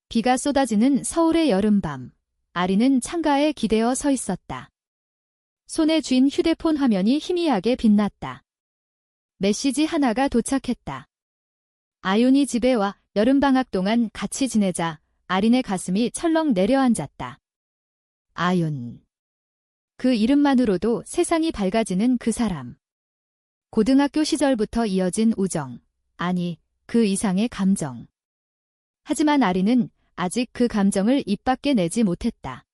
비가 쏟아지는 서울의 여름밤. 아리는 창가에 기대어 서 있었다. 손에 쥔 휴대폰 화면이 희미하게 빛났다. 메시지 하나가 도착했다. 아윤이 집에 와. 여름방학 동안 같이 지내자. 아린의 가슴이 철렁 내려앉았다. 아윤. 그 이름만으로도 세상이 밝아지는 그 사람. 고등학교 시절부터 이어진 우정. 아니, 그 이상의 감정. 하지만 아린은 아직 그 감정을 입 밖에 내지 못했다.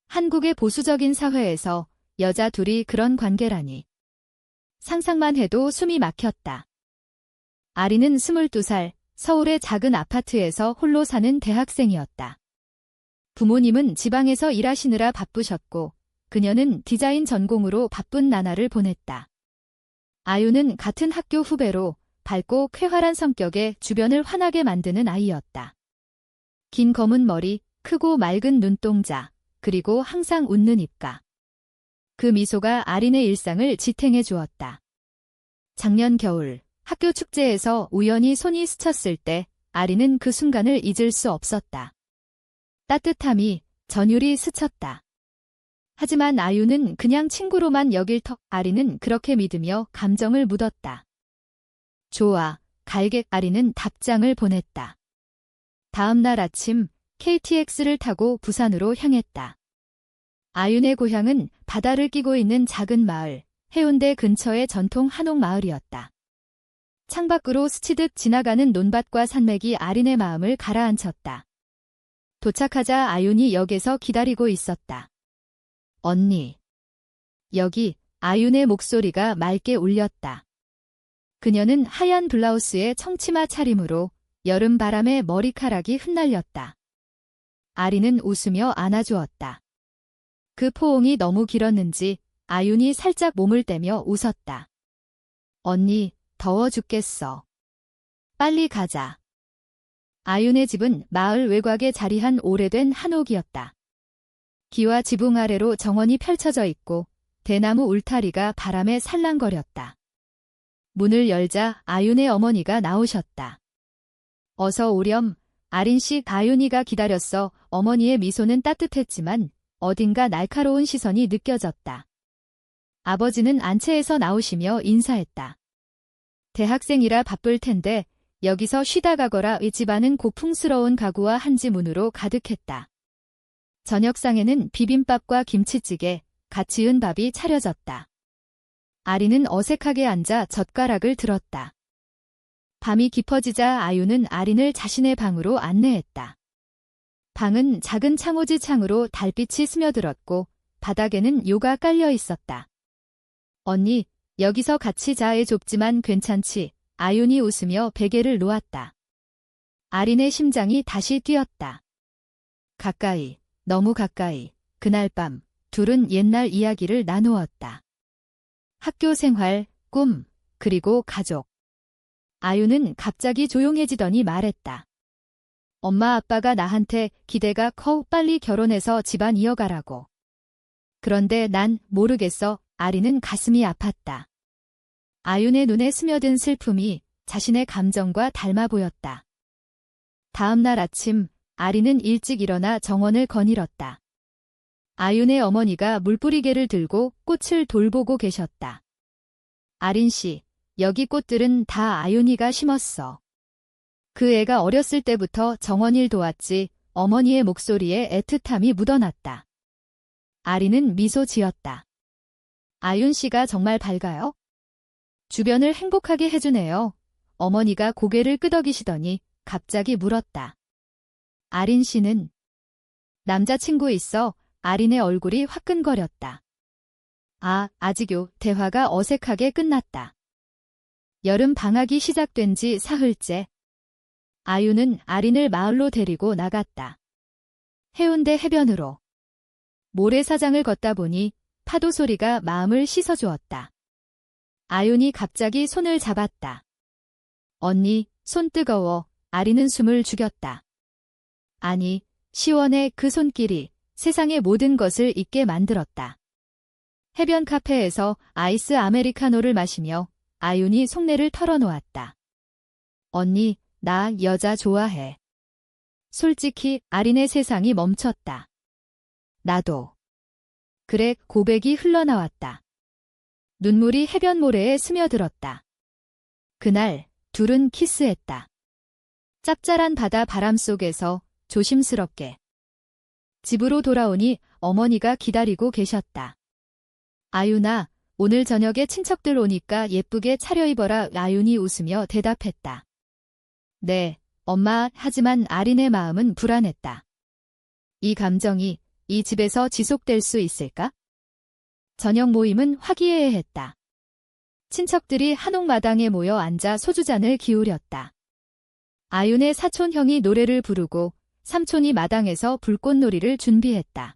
한국의 보수적인 사회에서 여자 둘이 그런 관계라니. 상상만 해도 숨이 막혔다. 아린은 22살, 서울의 작은 아파트에서 홀로 사는 대학생이었다. 부모님은 지방에서 일하시느라 바쁘셨고, 그녀는 디자인 전공으로 바쁜 나날을 보냈다. 아유는 같은 학교 후배로 밝고 쾌활한 성격에 주변을 환하게 만드는 아이였다. 긴 검은 머리, 크고 맑은 눈동자, 그리고 항상 웃는 입가. 그 미소가 아린의 일상을 지탱해 주었다. 작년 겨울, 학교 축제에서 우연히 손이 스쳤을 때 아린은 그 순간을 잊을 수 없었다. 따뜻함이 전율이 스쳤다. 하지만 아유는 그냥 친구로만 여길 터 아린은 그렇게 믿으며 감정을 묻었다. 좋아, 갈게. 아린은 답장을 보냈다. 다음 날 아침 KTX를 타고 부산으로 향했다. 아윤의 고향은 바다를 끼고 있는 작은 마을, 해운대 근처의 전통 한옥 마을이었다. 창밖으로 스치듯 지나가는 논밭과 산맥이 아린의 마음을 가라앉혔다. 도착하자 아윤이 역에서 기다리고 있었다. 언니. 여기. 아윤의 목소리가 맑게 울렸다. 그녀는 하얀 블라우스에 청치마 차림으로 여름 바람에 머리카락이 흩날렸다. 아린은 웃으며 안아주었다. 그 포옹이 너무 길었는지 아윤이 살짝 몸을 떼며 웃었다. 언니, 더워 죽겠어. 빨리 가자. 아윤의 집은 마을 외곽에 자리한 오래된 한옥이었다. 기와 지붕 아래로 정원이 펼쳐져 있고 대나무 울타리가 바람에 살랑거렸다. 문을 열자 아윤의 어머니가 나오셨다. 어서 오렴. 아린씨. 아윤이가 기다렸어. 어머니의 미소는 따뜻했지만 어딘가 날카로운 시선이 느껴졌다. 아버지는 안채에서 나오시며 인사했다. 대학생이라 바쁠 텐데 여기서 쉬다 가거라. 이 집안은 고풍스러운 가구와 한지문으로 가득했다. 저녁상에는 비빔밥과 김치찌개, 갓 지은 밥이 차려졌다. 아린은 어색하게 앉아 젓가락을 들었다. 밤이 깊어지자 아윤은 아린을 자신의 방으로 안내했다. 방은 작은 창호지 창으로 달빛이 스며들었고 바닥에는 요가 깔려 있었다. 언니, 여기서 같이 자해. 좁지만 괜찮지? 아윤이 웃으며 베개를 놓았다. 아린의 심장이 다시 뛰었다. 가까이, 너무 가까이. 그날 밤 둘은 옛날 이야기를 나누었다. 학교 생활, 꿈, 그리고 가족. 아윤은 갑자기 조용해지더니 말했다. 엄마 아빠가 나한테 기대가 커. 빨리 결혼해서 집안 이어가라고. 그런데 난 모르겠어. 아린은 가슴이 아팠다. 아윤의 눈에 스며든 슬픔이 자신의 감정과 닮아 보였다. 다음 날 아침 아린은 일찍 일어나 정원을 거닐었다. 아윤의 어머니가 물뿌리개를 들고 꽃을 돌보고 계셨다. 아린씨, 여기 꽃들은 다 아윤이가 심었어. 그 애가 어렸을 때부터 정원일 도왔지. 어머니의 목소리에 애틋함이 묻어났다. 아린은 미소 지었다. 아윤씨가 정말 밝아요? 주변을 행복하게 해주네요. 어머니가 고개를 끄덕이시더니 갑자기 물었다. 아린씨는 남자친구 있어? 아린의 얼굴이 화끈거렸다. 아직요. 대화가 어색하게 끝났다. 여름 방학이 시작된 지 사흘째. 아윤은 아린을 마을로 데리고 나갔다. 해운대 해변으로. 모래사장을 걷다 보니 파도 소리가 마음을 씻어주었다. 아윤이 갑자기 손을 잡았다. 언니, 손 뜨거워. 아린은 숨을 죽였다. 아니, 시원해. 그 손길이 세상의 모든 것을 잊게 만들었다. 해변 카페에서 아이스 아메리카노를 마시며 아윤이 속내를 털어놓았다. 언니, 나 여자 좋아해. 솔직히 아린의 세상이 멈췄다. 나도. 그래, 고백이 흘러나왔다. 눈물이 해변 모래에 스며들었다. 그날 둘은 키스했다. 짭짤한 바다 바람 속에서 조심스럽게. 집으로 돌아오니 어머니가 기다리고 계셨다. 아윤아, 오늘 저녁에 친척들 오니까 예쁘게 차려입어라. 아윤이 웃으며 대답했다. 네, 엄마. 하지만 아린의 마음은 불안했다. 이 감정이 이 집에서 지속될 수 있을까? 저녁 모임은 화기애애했다. 친척들이 한옥마당에 모여 앉아 소주잔을 기울였다. 아윤의 사촌 형이 노래를 부르고 삼촌이 마당에서 불꽃놀이를 준비했다.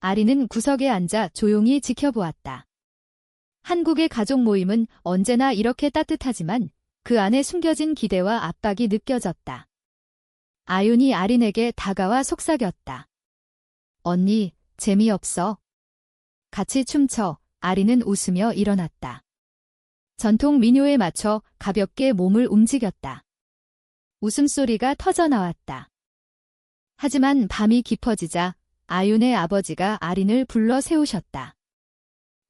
아린은 구석에 앉아 조용히 지켜보았다. 한국의 가족 모임은 언제나 이렇게 따뜻하지만 그 안에 숨겨진 기대와 압박이 느껴졌다. 아윤이 아린에게 다가와 속삭였다. 언니, 재미없어. 같이 춤춰. 아린은 웃으며 일어났다. 전통 민요에 맞춰 가볍게 몸을 움직였다. 웃음소리가 터져나왔다. 하지만 밤이 깊어지자 아윤의 아버지가 아린을 불러 세우셨다.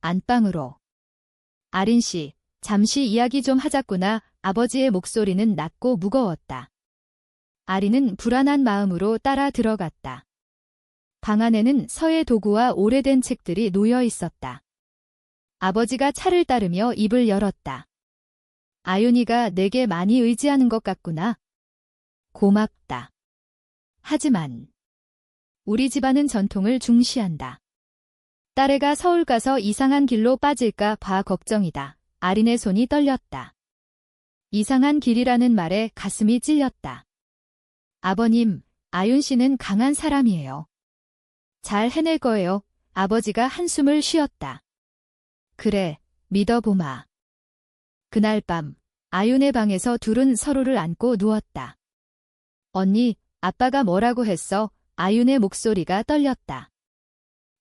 안방으로. 아린 씨, 잠시 이야기 좀 하자꾸나. 아버지의 목소리는 낮고 무거웠다. 아린은 불안한 마음으로 따라 들어갔다. 방 안에는 서예 도구와 오래된 책들이 놓여 있었다. 아버지가 차를 따르며 입을 열었다. 아윤이가 내게 많이 의지하는 것 같구나. 고맙다. 하지만 우리 집안은 전통을 중시한다. 딸애가 서울 가서 이상한 길로 빠질까 봐 걱정이다. 아린의 손이 떨렸다. 이상한 길이라는 말에 가슴이 찔렸다. 아버님, 아윤 씨는 강한 사람이에요. 잘 해낼 거예요. 아버지가 한숨을 쉬었다. 그래, 믿어보마. 그날 밤, 아윤의 방에서 둘은 서로를 안고 누웠다. 언니, 아빠가 뭐라고 했어? 아윤의 목소리가 떨렸다.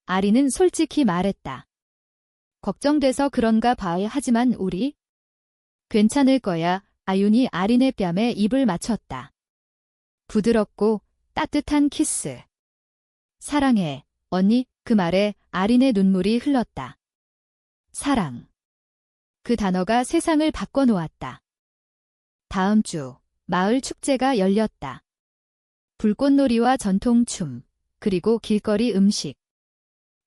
아린은 솔직히 말했다. 걱정돼서 그런가 봐야. 하지만 우리? 괜찮을 거야. 아윤이 아린의 뺨에 입을 맞췄다. 부드럽고 따뜻한 키스. 사랑해, 언니. 그 말에 아린의 눈물이 흘렀다. 사랑. 그 단어가 세상을 바꿔놓았다. 다음 주, 마을 축제가 열렸다. 불꽃놀이와 전통춤, 그리고 길거리 음식.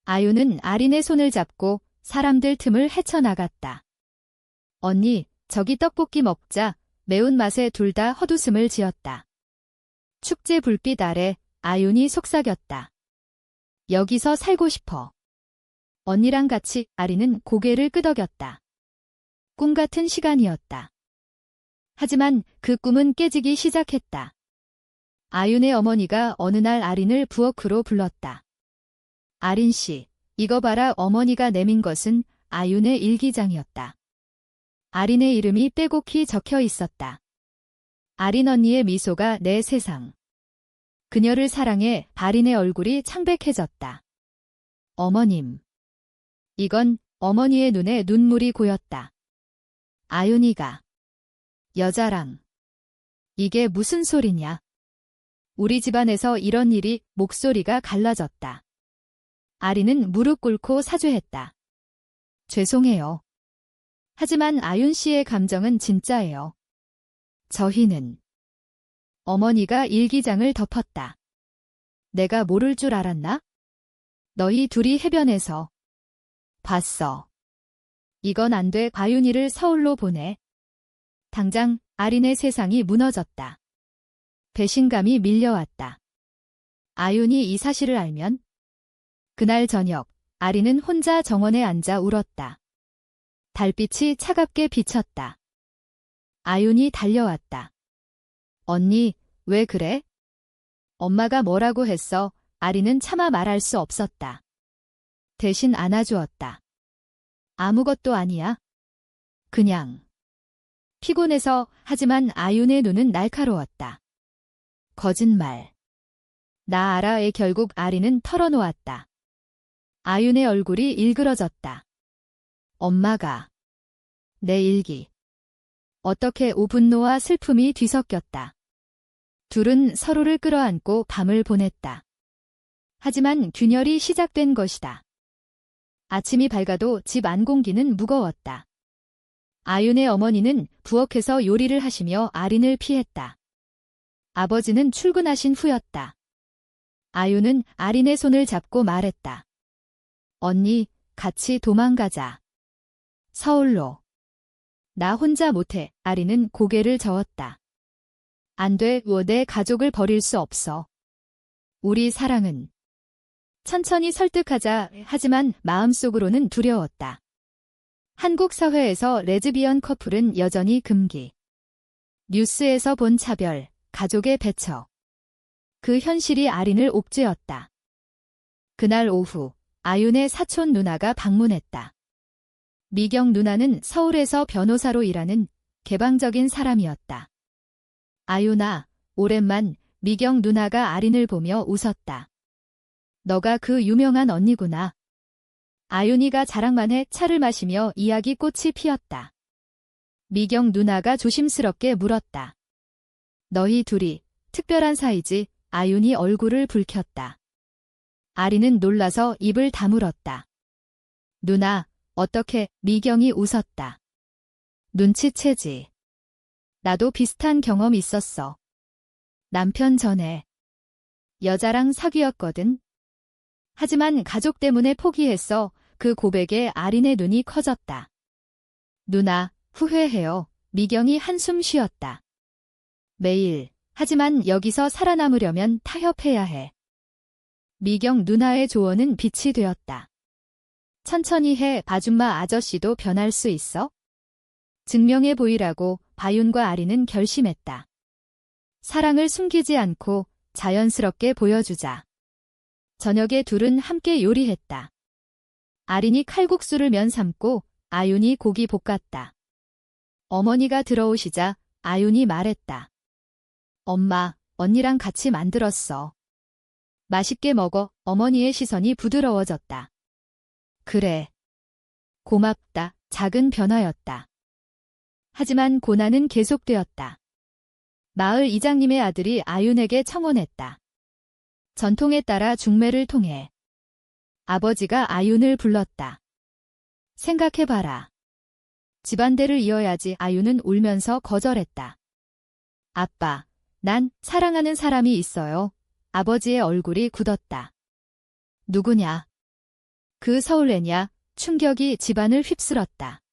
아윤은 아린의 손을 잡고 사람들 틈을 헤쳐나갔다. 언니, 저기 떡볶이 먹자. 매운맛에 둘 다 헛웃음을 지었다. 축제 불빛 아래 아윤이 속삭였다. 여기서 살고 싶어. 언니랑 같이. 아린은 고개를 끄덕였다. 꿈 같은 시간이었다. 하지만 그 꿈은 깨지기 시작했다. 아윤의 어머니가 어느 날 아린을 부엌으로 불렀다. 아린 씨, 이거 봐라. 어머니가 내민 것은 아윤의 일기장이었다. 아린의 이름이 빼곡히 적혀 있었다. 아린 언니의 미소가 내 세상. 그녀를 사랑해. 아린의 얼굴이 창백해졌다. 어머님. 이건 어머니의 눈에 눈물이 고였다. 아윤이가 여자랑. 이게 무슨 소리냐. 우리 집안에서 이런 일이. 목소리가 갈라졌다. 아린은 무릎 꿇고 사죄했다. 죄송해요. 하지만 아윤 씨의 감정은 진짜예요. 저희는. 어머니가 일기장을 덮었다. 내가 모를 줄 알았나? 너희 둘이 해변에서 봤어. 이건 안 돼. 아윤이를 서울로 보내. 당장. 아린의 세상이 무너졌다. 배신감이 밀려왔다. 아윤이 이 사실을 알면? 그날 저녁, 아린은 혼자 정원에 앉아 울었다. 달빛이 차갑게 비쳤다. 아윤이 달려왔다. 언니, 왜 그래? 엄마가 뭐라고 했어? 아린은 차마 말할 수 없었다. 대신 안아주었다. 아무것도 아니야. 그냥. 피곤해서. 하지만 아윤의 눈은 날카로웠다. 거짓말. 나 알아. 결국 아린은 털어놓았다. 아윤의 얼굴이 일그러졌다. 엄마가. 내 일기. 어떻게. 분노와 슬픔이 뒤섞였다. 둘은 서로를 끌어안고 밤을 보냈다. 하지만 균열이 시작된 것이다. 아침이 밝아도 집 안 공기는 무거웠다. 아윤의 어머니는 부엌에서 요리를 하시며 아린을 피했다. 아버지는 출근하신 후였다. 아윤은 아린의 손을 잡고 말했다. 언니, 같이 도망가자. 서울로. 나 혼자 못해. 아린은 고개를 저었다. 안 돼, 내 가족을 버릴 수 없어. 우리 사랑은. 천천히 설득하자. 하지만 마음속으로는 두려웠다. 한국 사회에서 레즈비언 커플은 여전히 금기. 뉴스에서 본 차별, 가족의 배척. 그 현실이 아린을 옥죄었다. 그날 오후, 아윤의 사촌 누나가 방문했다. 미경 누나는 서울에서 변호사로 일하는 개방적인 사람이었다. 아윤아, 오랜만. 미경 누나가 아린을 보며 웃었다. 너가 그 유명한 언니구나. 아윤이가 자랑만 해 차를 마시며 이야기꽃이 피었다. 미경 누나가 조심스럽게 물었다. 너희 둘이 특별한 사이지? 아윤이 얼굴을 붉혔다. 아린은 놀라서 입을 다물었다. 누나, 어떻게? 미경이 웃었다. 눈치채지. 나도 비슷한 경험 있었어. 남편 전에 여자랑 사귀었거든. 하지만 가족 때문에 포기했어. 그 고백에 아린의 눈이 커졌다. 누나, 후회해요. 미경이 한숨 쉬었다. 매일, 하지만 여기서 살아남으려면 타협해야 해. 미경 누나의 조언은 빛이 되었다. 천천히 해. 바줌마 아저씨도 변할 수 있어? 증명해 보이라고 바윤과 아린은 결심했다. 사랑을 숨기지 않고 자연스럽게 보여주자. 저녁에 둘은 함께 요리했다. 아린이 칼국수를 면 삶고 아윤이 고기 볶았다. 어머니가 들어오시자 아윤이 말했다. 엄마, 언니랑 같이 만들었어. 맛있게 먹어. 어머니의 시선이 부드러워졌다. 그래. 고맙다. 작은 변화였다. 하지만 고난은 계속되었다. 마을 이장님의 아들이 아윤에게 청혼했다. 전통에 따라 중매를 통해. 아버지가 아윤을 불렀다. 생각해봐라. 집안대를 이어야지. 아윤은 울면서 거절했다. 아빠, 난 사랑하는 사람이 있어요. 아버지의 얼굴이 굳었다. 누구냐? 그 서울애냐? 충격이 집안을 휩쓸었다.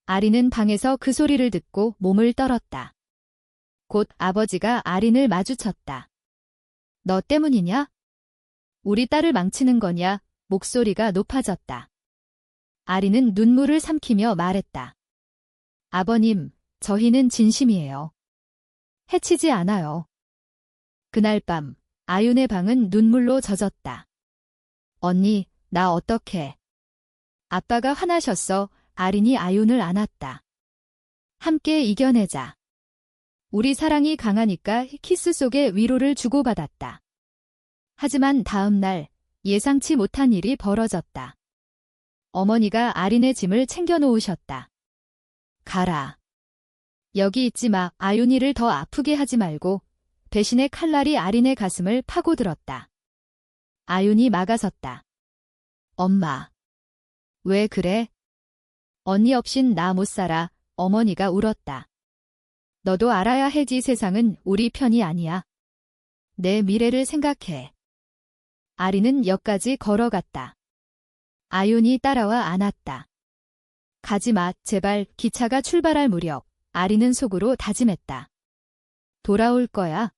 아린은 방에서 그 소리를 듣고 몸을 떨었다. 곧 아버지가 아린을 마주쳤다. 너 때문이냐? 우리 딸을 망치는 거냐? 목소리가 높아졌다. 아린은 눈물을 삼키며 말했다. 아버님, 저희는 진심이에요. 해치지 않아요. 그날 밤, 아윤의 방은 눈물로 젖었다. 언니, 나 어떡해. 아빠가 화나셨어. 아린이 아윤을 안았다. 함께 이겨내자. 우리 사랑이 강하니까 키스 속에 위로를 주고받았다. 하지만 다음 날 예상치 못한 일이 벌어졌다. 어머니가 아린의 짐을 챙겨놓으셨다. 가라. 여기 있지 마. 아윤이를 더 아프게 하지 말고. 대신에 칼날이 아린의 가슴을 파고들었다. 아윤이 막아섰다. 엄마. 왜 그래? 언니 없인 나 못 살아. 어머니가 울었다. 너도 알아야 해지. 세상은 우리 편이 아니야. 내 미래를 생각해. 아린은 역까지 걸어갔다. 아윤이 따라와 안았다. 가지마, 제발. 기차가 출발할 무렵 아린은 속으로 다짐했다. 돌아올 거야.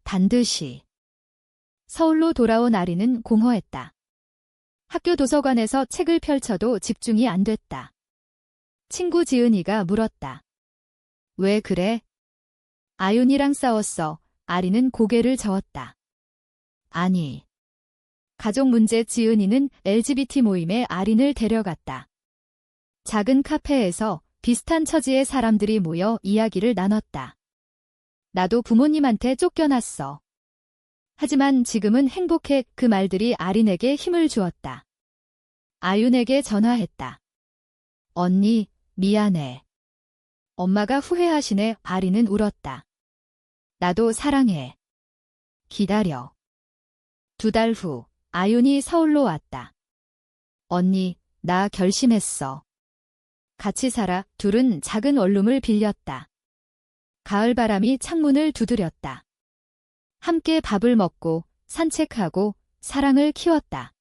반드시. 서울로 돌아온 아린은 공허했다. 학교 도서관에서 책을 펼쳐도 집중이 안 됐다. 친구 지은이가 물었다. 왜 그래? 아윤이랑 싸웠어. 아린은 고개를 저었다. 아니. 가족 문제. 지은이는 LGBT 모임에 아린을 데려갔다. 작은 카페에서 비슷한 처지의 사람들이 모여 이야기를 나눴다. 나도 부모님한테 쫓겨났어. 하지만 지금은 행복해. 그 말들이 아린에게 힘을 주었다. 아윤에게 전화했다. 언니, 미안해. 엄마가 후회하시네. 아린은 울었다. 나도 사랑해. 기다려. 2달 후, 아윤이 서울로 왔다. 언니, 나 결심했어. 같이 살아. 둘은 작은 원룸을 빌렸다. 가을바람이 창문을 두드렸다. 함께 밥을 먹고 산책하고 사랑을 키웠다.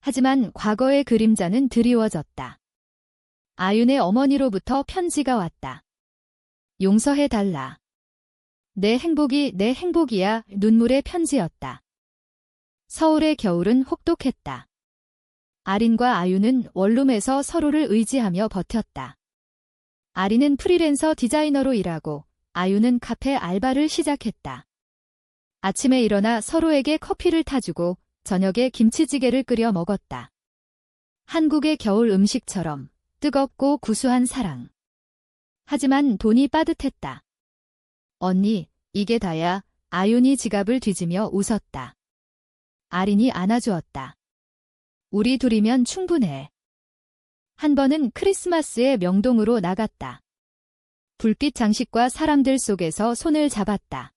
하지만 과거의 그림자는 드리워졌다. 아윤의 어머니로부터 편지가 왔다. 용서해달라. 내 행복이 내 행복이야. 눈물의 편지였다. 서울의 겨울은 혹독했다. 아린과 아윤은 원룸에서 서로를 의지하며 버텼다. 아린은 프리랜서 디자이너로 일하고 아윤은 카페 알바를 시작했다. 아침에 일어나 서로에게 커피를 타주고 저녁에 김치찌개를 끓여 먹었다. 한국의 겨울 음식처럼 뜨겁고 구수한 사랑. 하지만 돈이 빠듯했다. 언니, 이게 다야. 아윤이 지갑을 뒤지며 웃었다. 아린이 안아주었다. 우리 둘이면 충분해. 한 번은 크리스마스에 명동으로 나갔다. 불빛 장식과 사람들 속에서 손을 잡았다.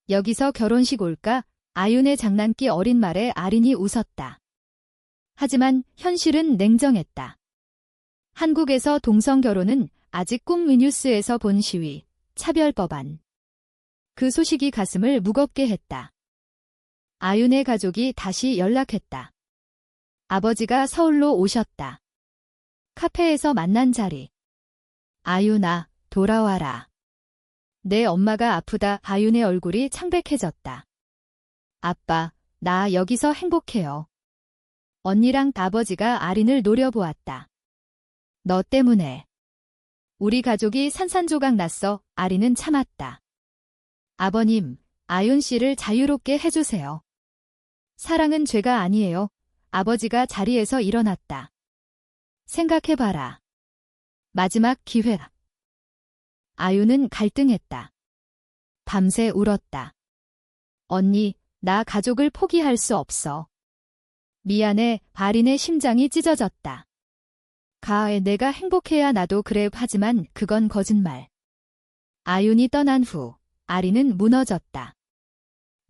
여기서 결혼식 올까? 아윤의 장난기 어린 말에 아린이 웃었다. 하지만 현실은 냉정했다. 한국에서 동성결혼은 아직 꿈 뉴스에서 본 시위, 차별법안. 그 소식이 가슴을 무겁게 했다. 아윤의 가족이 다시 연락했다. 아버지가 서울로 오셨다. 카페에서 만난 자리. 아윤아, 돌아와라. 내 엄마가 아프다. 아윤의 얼굴이 창백해졌다. 아빠, 나 여기서 행복해요. 언니랑 아버지가 아린을 노려보았다. 너 때문에. 우리 가족이 산산조각 났어. 아린은 참았다. 아버님, 아윤 씨를 자유롭게 해주세요. 사랑은 죄가 아니에요. 아버지가 자리에서 일어났다. 생각해봐라. 마지막 기회다. 아윤은 갈등했다. 밤새 울었다. 언니, 나 가족을 포기할 수 없어. 미안해. 아린의 심장이 찢어졌다. 가을 내가 행복해야 나도 그래. 하지만 그건 거짓말. 아윤이 떠난 후 아린은 무너졌다.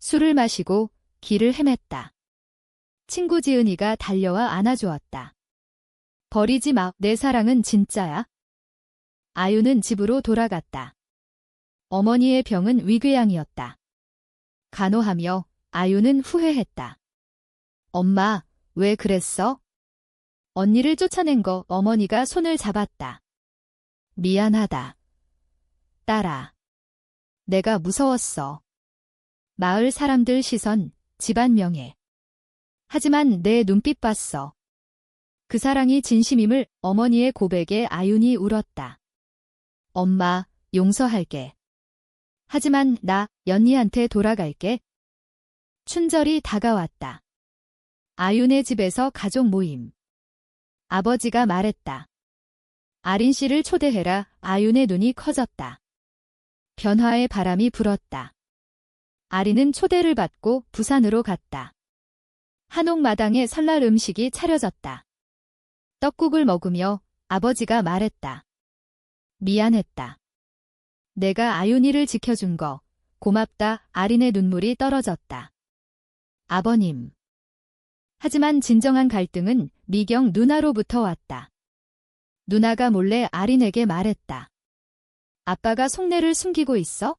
술을 마시고 길을 헤맸다. 친구 지은이가 달려와 안아주었다. 버리지 마. 내 사랑은 진짜야. 아윤은 집으로 돌아갔다. 어머니의 병은 위궤양이었다. 간호하며 아윤은 후회했다. 엄마, 왜 그랬어? 언니를 쫓아낸 거. 어머니가 손을 잡았다. 미안하다. 딸아. 내가 무서웠어. 마을 사람들 시선, 집안 명예. 하지만 내 눈빛 봤어. 그 사랑이 진심임을. 어머니의 고백에 아윤이 울었다. 엄마, 용서할게. 하지만 나 연희한테 돌아갈게. 춘절이 다가왔다. 아윤의 집에서 가족 모임. 아버지가 말했다. 아린 씨를 초대해라. 아윤의 눈이 커졌다. 변화의 바람이 불었다. 아린은 초대를 받고 부산으로 갔다. 한옥마당에 설날 음식이 차려졌다. 떡국을 먹으며 아버지가 말했다. 미안했다. 내가 아윤이를 지켜준 거 고맙다. 아린의 눈물이 떨어졌다. 아버님. 하지만 진정한 갈등은 미경 누나로부터 왔다. 누나가 몰래 아린에게 말했다. 아빠가 속내를 숨기고 있어?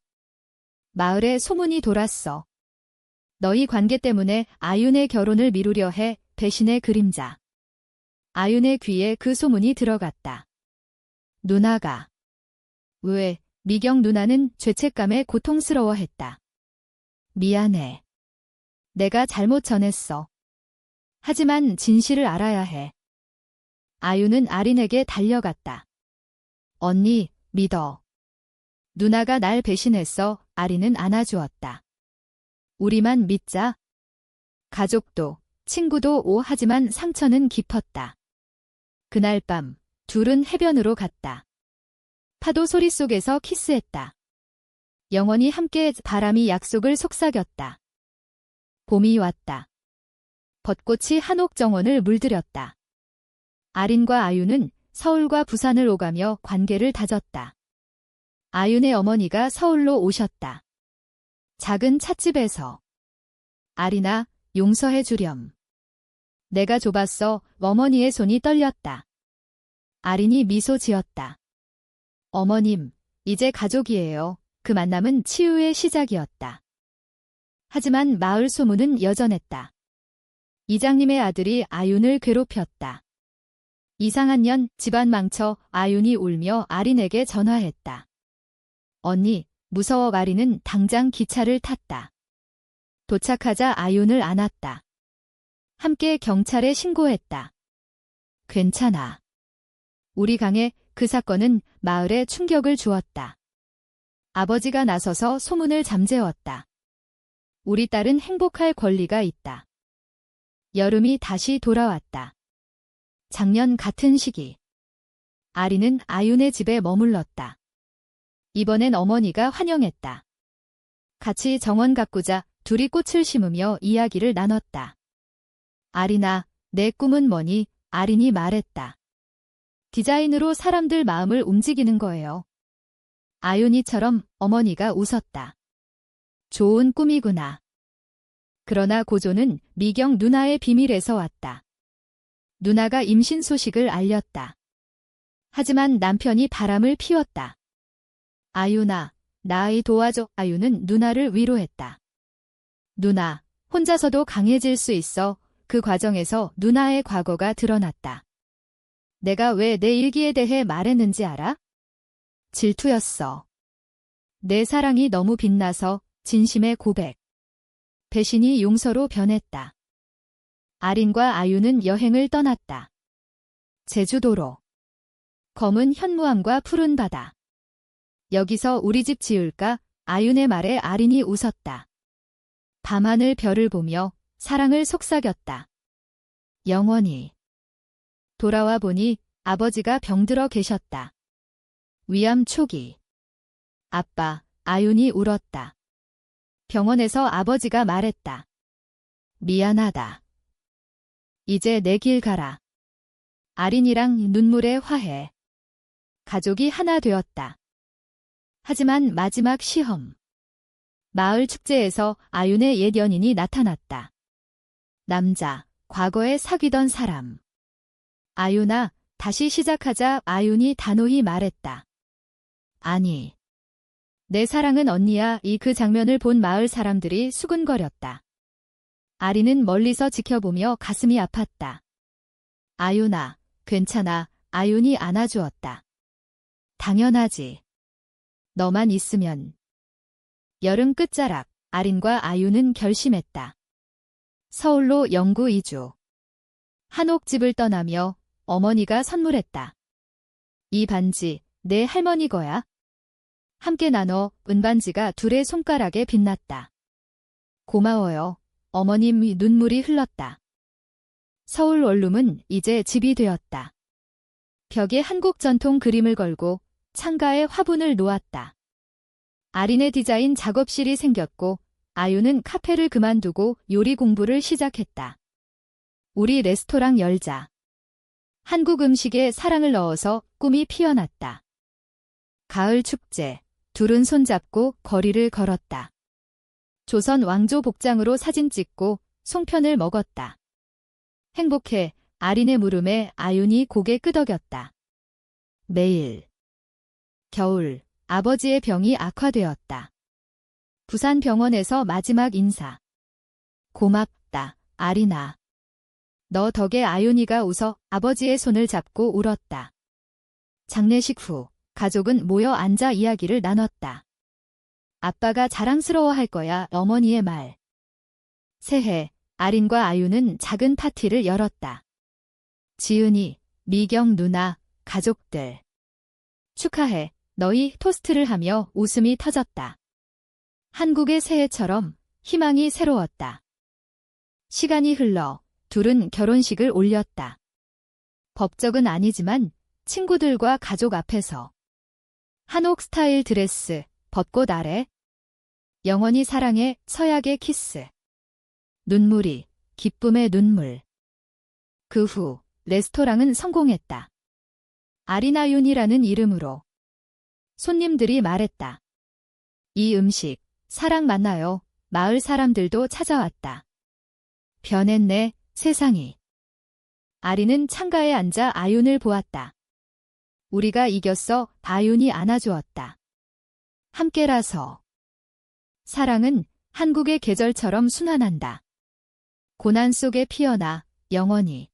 마을에 소문이 돌았어. 너희 관계 때문에 아윤의 결혼을 미루려 해. 배신의 그림자. 아윤의 귀에 그 소문이 들어갔다. 누나가. 왜? 미경 누나는 죄책감에 고통스러워했다. 미안해. 내가 잘못 전했어. 하지만 진실을 알아야 해. 아윤은 아린에게 달려갔다. 언니, 믿어. 누나가 날 배신했어. 아린은 안아주었다. 우리만 믿자. 가족도, 친구도 하지만 상처는 깊었다. 그날 밤, 둘은 해변으로 갔다. 파도 소리 속에서 키스했다. 영원히 함께. 바람이 약속을 속삭였다. 봄이 왔다. 벚꽃이 한옥 정원을 물들였다. 아린과 아윤은 서울과 부산을 오가며 관계를 다졌다. 아윤의 어머니가 서울로 오셨다. 작은 찻집에서. 아리나, 용서해 주렴. 내가 좁았어. 어머니의 손이 떨렸다. 아린이 미소 지었다. 어머님, 이제 가족이에요. 그 만남은 치유의 시작이었다. 하지만 마을 소문은 여전했다. 이장님의 아들이 아윤을 괴롭혔다. 이상한 년, 집안 망쳐. 아윤이 울며 아린에게 전화했다. 언니, 무서워. 아린은 당장 기차를 탔다. 도착하자 아윤을 안았다. 함께 경찰에 신고했다. 괜찮아. 우리 강해. 그 사건은 마을에 충격을 주었다. 아버지가 나서서 소문을 잠재웠다. 우리 딸은 행복할 권리가 있다. 여름이 다시 돌아왔다. 작년 같은 시기. 아리는 아윤의 집에 머물렀다. 이번엔 어머니가 환영했다. 같이 정원 가꾸자. 둘이 꽃을 심으며 이야기를 나눴다. 아리나, 내 꿈은 뭐니? 아린이 말했다. 디자인으로 사람들 마음을 움직이는 거예요. 아윤이처럼. 어머니가 웃었다. 좋은 꿈이구나. 그러나 고조는 미경 누나의 비밀에서 왔다. 누나가 임신 소식을 알렸다. 하지만 남편이 바람을 피웠다. 아윤아, 나 아이 도와줘. 아윤은 누나를 위로했다. 누나, 혼자서도 강해질 수 있어. 그 과정에서 누나의 과거가 드러났다. 내가 왜 내 일기에 대해 말했는지 알아? 질투였어. 내 사랑이 너무 빛나서. 진심의 고백. 배신이 용서로 변했다. 아린과 아윤은 여행을 떠났다. 제주도로. 검은 현무암과 푸른 바다. 여기서 우리 집 지을까? 아윤의 말에 아린이 웃었다. 밤하늘 별을 보며 사랑을 속삭였다. 영원히. 돌아와 보니 아버지가 병들어 계셨다. 위암 초기. 아빠, 아윤이 울었다. 병원에서 아버지가 말했다. 미안하다. 이제 내 길 가라. 아린이랑 눈물의 화해. 가족이 하나 되었다. 하지만 마지막 시험. 마을 축제에서 아윤의 옛 연인이 나타났다. 남자, 과거에 사귀던 사람. 아윤아, 다시 시작하자. 아윤이 단호히 말했다. 아니. 내 사랑은 언니야. 그 장면을 본 마을 사람들이 수근거렸다. 아린은 멀리서 지켜보며 가슴이 아팠다. 아윤아, 괜찮아. 아윤이 안아주었다. 당연하지. 너만 있으면. 여름 끝자락, 아린과 아윤은 결심했다. 서울로 영구 이주. 한옥집을 떠나며 어머니가 선물했다. 이 반지, 내 할머니 거야. 함께 나눠. 은반지가 둘의 손가락에 빛났다. 고마워요. 어머님. 눈물이 흘렀다. 서울 원룸은 이제 집이 되었다. 벽에 한국 전통 그림을 걸고 창가에 화분을 놓았다. 아린의 디자인 작업실이 생겼고 아윤은 카페를 그만두고 요리 공부를 시작했다. 우리 레스토랑 열자. 한국 음식에 사랑을 넣어서 꿈이 피어났다. 가을 축제. 둘은 손잡고 거리를 걸었다. 조선 왕조 복장으로 사진 찍고 송편을 먹었다. 행복해. 아린의 물음에 아윤이 고개 끄덕였다. 매일. 겨울. 아버지의 병이 악화되었다. 부산 병원에서 마지막 인사. 고맙다, 아린아. 너 덕에. 아윤이가 웃어 아버지의 손을 잡고 울었다. 장례식 후 가족은 모여 앉아 이야기를 나눴다. 아빠가 자랑스러워할 거야. 어머니의 말. 새해, 아린과 아윤은 작은 파티를 열었다. 지은이, 미경 누나, 가족들. 축하해. 너희. 토스트를 하며 웃음이 터졌다. 한국의 새해처럼 희망이 새로웠다. 시간이 흘러 둘은 결혼식을 올렸다. 법적은 아니지만 친구들과 가족 앞에서. 한옥 스타일 드레스, 벚꽃 아래. 영원히 사랑해. 서약의 키스. 눈물이, 기쁨의 눈물. 그 후 레스토랑은 성공했다. 아리나윤이라는 이름으로. 손님들이 말했다. 이 음식 사랑 만나요. 마을 사람들도 찾아왔다. 변했네, 세상이. 아리는 창가에 앉아 아윤을 보았다. 우리가 이겼어, 아윤이 안아주었다. 함께라서. 사랑은 한국의 계절처럼 순환한다. 고난 속에 피어나 영원히.